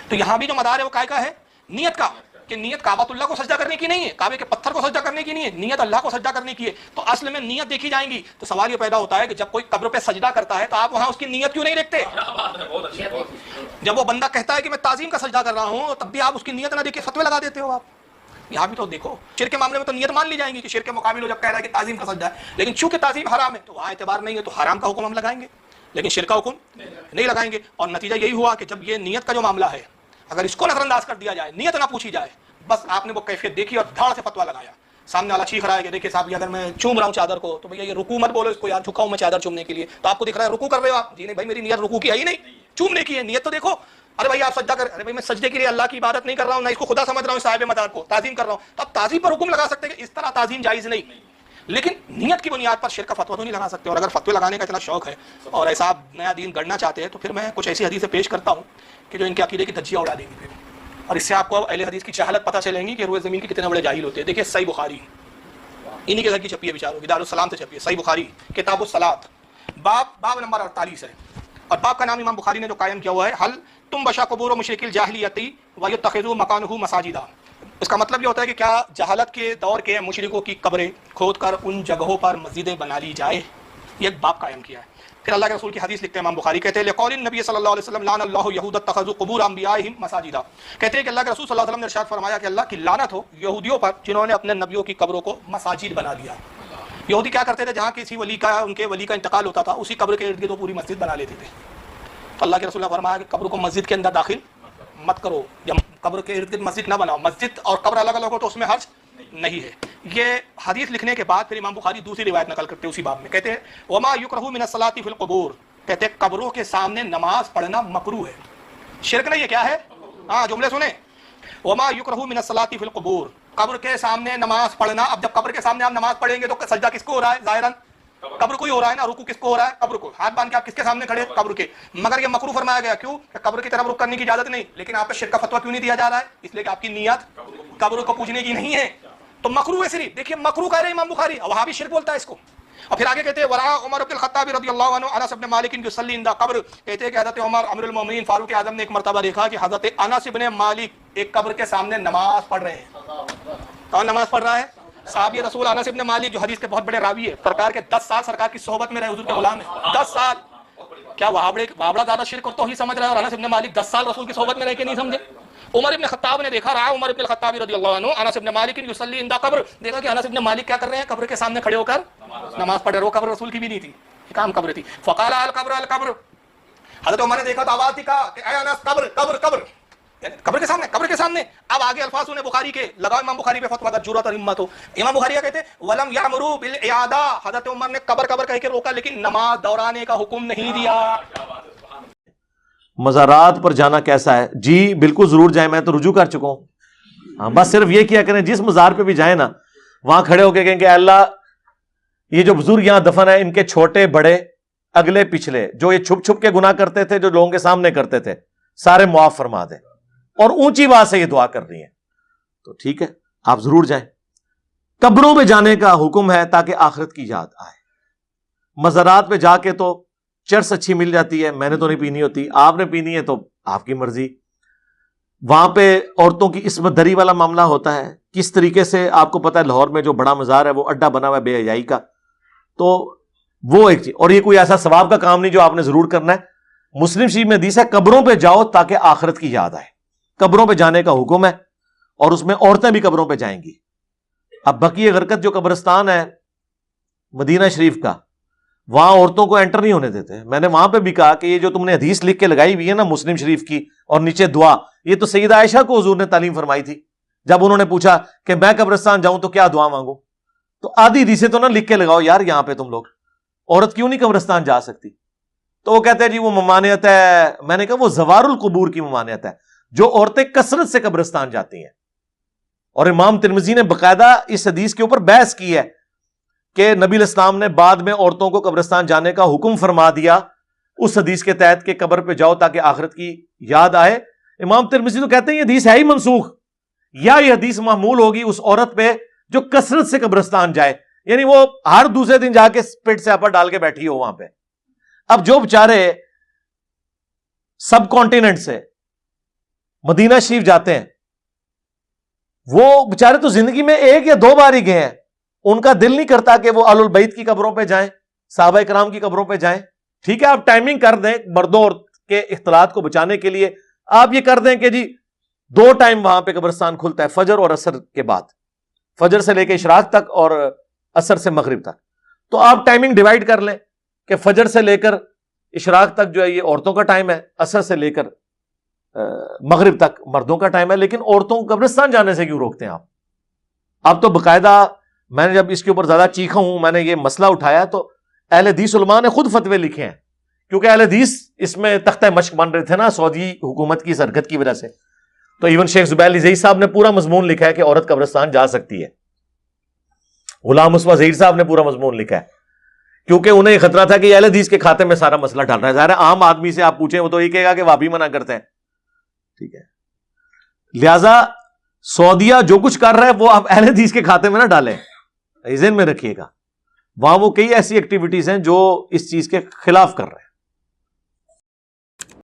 تو یہاں بھی جو مدار ہے وہ کا ہے؟ نیت کا، کہ نیت کعبۃ اللہ کو سجدہ کرنے کی نہیں ہے، کعبے کے پتھر کو سجدہ کرنے کی نہیں ہے، نیت اللہ کو سجدہ کرنے کی ہے. تو اصل میں نیت دیکھی جائیں گی. تو سوال یہ پیدا ہوتا ہے کہ جب کوئی قبر پہ سجدہ کرتا ہے تو آپ وہاں اس کی نیت کیوں نہیں دیکھتے؟ جب وہ بندہ کہتا ہے کہ میں تعظیم کا سجدہ کر رہا ہوں تب بھی آپ اس کی نیت نہ دیکھ کے فتوے لگا دیتے ہو. آپ یہاں بھی تو دیکھو، شرک کے معاملے میں تو نیت مان لی جائیں گی کہ شرک کے مقابل ہو جب کہہ رہا ہے کہ تعظیم کا سجدہ ہے، لیکن چونکہ تعظیم حرام ہے تو وہاں اعتبار نہیں ہے، تو حرام کا حکم ہم لگائیں گے لیکن شرک کا حکم نہیں لگائیں گے. اور نتیجہ یہی ہوا کہ جب یہ نیت کا جو معاملہ ہے اگر اس کو نظر انداز کر دیا جائے، نیت نہ پوچھی جائے، بس آپ نے وہ کیفیت دیکھی اور دھاڑ سے فتوا لگایا. سامنے والا چیخ رہا ہے کہ دیکھیے صاحب اگر میں چوم رہا ہوں چادر کو تو بھیا یہ رکوع مت بولو اس کو، یار جھکا ہوں میں چادر چومنے کے لیے، تو آپ کو دکھ رہا ہے رکوع کر رہے ہو آپ. جی نہیں بھائی میری نیت رکوع کی ہے ہی نہیں، چومنے کی ہے، نیت تو دیکھو. ارے بھائی آپ سجدہ کر، ارے بھائی میں سجدے کے لیے اللہ کی عبادت نہیں کر رہا ہوں، نہ اس کو خدا سمجھ رہا ہوں، صاحب مدار کو تعظیم کر رہا ہوں. تو اب تعظیم پر حکم لگا سکتے ہیں کہ اس طرح تعظیم جائز نہیں، لیکن نیت کی بنیاد پر شرک کا فتویٰ تو نہیں لگا سکتے. اور اگر فتوے لگانے کا اتنا شوق ہے اور ایسا آپ نیا دین گڑنا چاہتے ہیں تو پھر میں کچھ ایسی حدیثیں پیش کرتا ہوں کہ جو ان کے عقیدے کی دھجیاں اڑا دیں گی پھر. اور اس سے آپ کو اہل حدیث کی جہالت پتہ چلیں گی کہ روئے زمین کے کتنے بڑے جاہل ہوتے ہیں. دیکھیے صحیح بخاری انہی کے گھر کی چھپی ہے بیچاروں کی، دارالسلام سے چھپی ہے. صحیح بخاری کتاب الصلاۃ باب نمبر 48 ہے، اور باب کا نام امام بخاری نے جو قائم کیا ہوا ہے حل تم بشا قبور و مشرک الجاہلیتی ویتخذوا مکانہ مساجدا. اس کا مطلب یہ ہوتا ہے کہ کیا جہالت کے دور کے مشرکوں کی قبریں کھود کر ان جگہوں پر مسجدیں بنا لی جائے. یہ ایک باب قائم کیا ہے. پھر اللہ کے رسول کی حدیث لکھتے ہیں امام بخاری، کہتے ہیں لقول النبی صلی اللہ علیہ وسلم لعن اللہ یہود اتخذوا قبور انبیائہم مساجدا. کہتے ہیں کہ اللہ کے رسول صلی اللہ علیہ وسلم نے ارشاد فرمایا کہ اللہ کی لعنت ہو یہودیوں پر جنہوں نے اپنے نبیوں کی قبروں کو مساجد بنا دیا. یہودی کیا کرتے تھے، جہاں کسی ولی کا ان کے ولی کا انتقال ہوتا تھا اسی قبر کے ارد گرد وہ پوری مسجد بنا لیتے تھے. تو اللہ کے رسول نے فرمایا کہ قبر کو مسجد کے اندر داخل مت کرو، یا قبر کے ارد گرد مسجد نہ بناؤ. مسجد اور قبر الگ الگ ہو تو اس میں حرج نہیں ہے. یہ حدیث لکھنے کے بعد پھر امام بخاری دوسری روایت نقل کرتے ہیں اسی باب میں، کہتے ہیں وما یکرہ من الصلاۃ فی القبور. کہتے ہیں قبروں کے سامنے نماز پڑھنا مکروہ ہے، شرک نہیں ہے. کیا ہے؟ ہاں جملے سنیں، وما یکرہ من الصلاۃ فی القبور، قبر کے سامنے نماز پڑھنا. اب جب قبر کے سامنے آپ نماز پڑھیں گے تو سجدہ کس کو ہو رہا ہے؟ ظاہراً قبر کو ہی ہو رہا ہے نا. رکوع کس کو ہو رہا ہے؟ قبر کو. ہاتھ باندھ کے آپ کس کے سامنے کھڑے؟ قبر کے. مگر یہ مکروہ فرمایا گیا، کیوں؟ کہ قبر کی طرف رخ کرنے کی اجازت نہیں. لیکن آپ پہ شرک کا فتویٰ کیوں نہیں دیا جا رہا ہے؟ اس لیے کہ آپ کی نیت قبر کو پوجنے کی نہیں ہے. تو مکروہ ہے صرف. دیکھیے مکروہ کہہ رہے امام بخاری، وہاں بھی شرک بولتا ہے اس کو. اور پھر آگے کہتے ہیں ورا عمر بن الخطاب رضی اللہ عنہ انس بن مالک یصلی عند قبر. کہتے ہیں کہ حضرت عمر امیر المومنین فاروق اعظم نے ایک مرتبہ دیکھا کہ حضرت انس بن مالک ایک قبر کے سامنے نماز پڑھ رہے ہیں. کون نماز پڑھ رہا ہے؟ صحابی رسول انس بن مالک جو حدیث کے بہت بڑے راوی ہے. سرکار کے 10 سال سرکار کی صحبت میں رہے، حضور کے غلام ہیں 10 سال. کیا وہابڑا زیادہ شرک اور توحید سمجھ رہا ہے، اور انس بن مالک 10 سال رسول کی صحبت میں رہ کے نہیں سمجھے. عمر ابن خطاب نے دیکھا، رہا عمر ابن الخطاب رضی اللہ عنہ انس بن مالک یصلی عند قبر. دیکھا کہ انس بن مالک کیا کر رہے ہیں؟ قبر کے سامنے کھڑے ہو کر نماز پڑھ رہے. وہ قبر رسول کی بھی نہیں تھی، کام قبر تھی. فقال القبر القبر. حضرت عمر نے دیکھا تو آواز دکھا کہ اے انس قبر قبر قبر، یعنی قبر کے سامنے قبر کے سامنے. اب آگے الفاظ انہیں بخاری کے لگاؤ امام بخاری پہ فتویٰ اگر جرأت اور ہمت ہو. امام بخاری کیا کہتے ہیں ولم یامروا بالاعادہ. حضرت عمر نے قبر قبر کہہ کے روکا لیکن نماز دورانے کا حکم نہیں دیا. مزارات پر جانا کیسا ہے؟ جی بالکل ضرور جائیں، میں تو رجوع کر چکا ہوں. ہاں بس صرف یہ کیا کریں جس مزار پہ بھی جائیں نا وہاں کھڑے ہو کے کہیں کہ اللہ یہ جو بزرگ یہاں دفن ہے ان کے چھوٹے بڑے اگلے پچھلے جو یہ چھپ چھپ کے گناہ کرتے تھے جو لوگوں کے سامنے کرتے تھے سارے معاف فرما دیں. اور اونچی بات سے یہ دعا کر رہی ہیں تو ٹھیک ہے آپ ضرور جائیں. قبروں پہ جانے کا حکم ہے تاکہ آخرت کی یاد آئے. مزارات پہ جا کے تو چرس اچھی مل جاتی ہے، میں نے تو نہیں پینی ہوتی، آپ نے پینی ہے تو آپ کی مرضی. وہاں پہ عورتوں کی عصمت دری والا معاملہ ہوتا ہے. کس طریقے سے آپ کو پتا ہے لاہور میں جو بڑا مزار ہے وہ اڈا بنا ہوا ہے بے حیائی کا. تو وہ ایک چیز. اور یہ کوئی ایسا ثواب کا کام نہیں جو آپ نے ضرور کرنا ہے. مسلم شریف میں حدیث ہے قبروں پہ جاؤ تاکہ آخرت کی یاد آئے. قبروں پہ جانے کا حکم ہے اور اس میں عورتیں بھی قبروں پہ جائیں گی. اب بقیہ غرقت جو قبرستان ہے مدینہ شریف کا وہاں عورتوں کو انٹر نہیں ہونے دیتے. میں نے وہاں پہ بھی کہا کہ یہ جو تم نے حدیث لکھ کے لگائی ہوئی ہے نا مسلم شریف کی اور نیچے دعا، یہ تو سیدہ عائشہ کو حضور نے تعلیم فرمائی تھی. جب انہوں نے پوچھا کہ میں قبرستان جاؤں تو کیا دعا مانگوں، تو آدھی حدیثیں تو نہ لکھ کے لگاؤ یار یہاں پہ تم لوگ. عورت کیوں نہیں قبرستان جا سکتی؟ تو وہ کہتے ہیں جی وہ ممانعت ہے. میں نے کہا وہ زوار القبور کی ممانعت ہے جو عورتیں کثرت سے قبرستان جاتی ہیں. اور امام ترمذی نے باقاعدہ اس حدیث کے اوپر بحث کی ہے کہ نبی علیہ السلام نے بعد میں عورتوں کو قبرستان جانے کا حکم فرما دیا اس حدیث کے تحت کہ قبر پہ جاؤ تاکہ آخرت کی یاد آئے. امام ترمذی تو کہتے ہیں یہ حدیث ہے ہی منسوخ، یا یہ حدیث محمول ہوگی اس عورت پہ جو کثرت سے قبرستان جائے، یعنی وہ ہر دوسرے دن جا کے پیٹ سے اپر ڈال کے بیٹھی ہو وہاں پہ. اب جو بیچارے سب کانٹیننٹ سے مدینہ شریف جاتے ہیں، وہ بیچارے تو زندگی میں 1 یا 2 بار ہی گئے ہیں، ان کا دل نہیں کرتا کہ وہ اہل البیت کی قبروں پہ جائیں، صحابہ کرام کی قبروں پہ جائیں. ٹھیک ہے آپ ٹائمنگ کر دیں مردوں اور کے اختلاط کو بچانے کے لیے، آپ یہ کر دیں کہ جی 2 ٹائم وہاں پہ قبرستان کھلتا ہے، فجر اور عصر کے بعد، فجر سے لے کے اشراق تک اور عصر سے مغرب تک. تو آپ ٹائمنگ ڈیوائڈ کر لیں کہ فجر سے لے کر اشراق تک جو ہے یہ عورتوں کا ٹائم ہے، عصر سے لے کر مغرب تک مردوں کا ٹائم ہے. لیکن عورتوں کو قبرستان جانے سے کیوں روکتے ہیں آپ؟ اب تو باقاعدہ میں نے جب اس کے اوپر زیادہ چیخا ہوں، میں نے یہ مسئلہ اٹھایا تو اہل حدیث علماء نے خود فتوے لکھے ہیں، کیونکہ اہل حدیث اس میں تختہ مشق بن رہے تھے نا سعودی حکومت کی حرکت کی وجہ سے. تو ایون شیخ زبیر علی زئی صاحب نے پورا مضمون لکھا ہے کہ عورت قبرستان جا سکتی ہے. غلام مصطفیٰ ظہیر صاحب نے پورا مضمون لکھا ہے، کیونکہ انہیں یہ خطرہ تھا کہ اہل حدیث کے کھاتے میں سارا مسئلہ ڈال رہا ہے. ظاہر ہے عام آدمی سے آپ پوچھیں وہ تو یہ کہے گا کہ وہابی منع کرتے ہیں. ٹھیک ہے، لہذا سعودیہ جو کچھ کر رہا ہے وہ آپ اہل حدیث کے کھاتے میں نہ ڈالیں، ذہن میں رکھیے گا. وہاں وہ کئی ایسی ایکٹیویٹیز ہیں جو اس چیز کے خلاف کر رہے ہیں.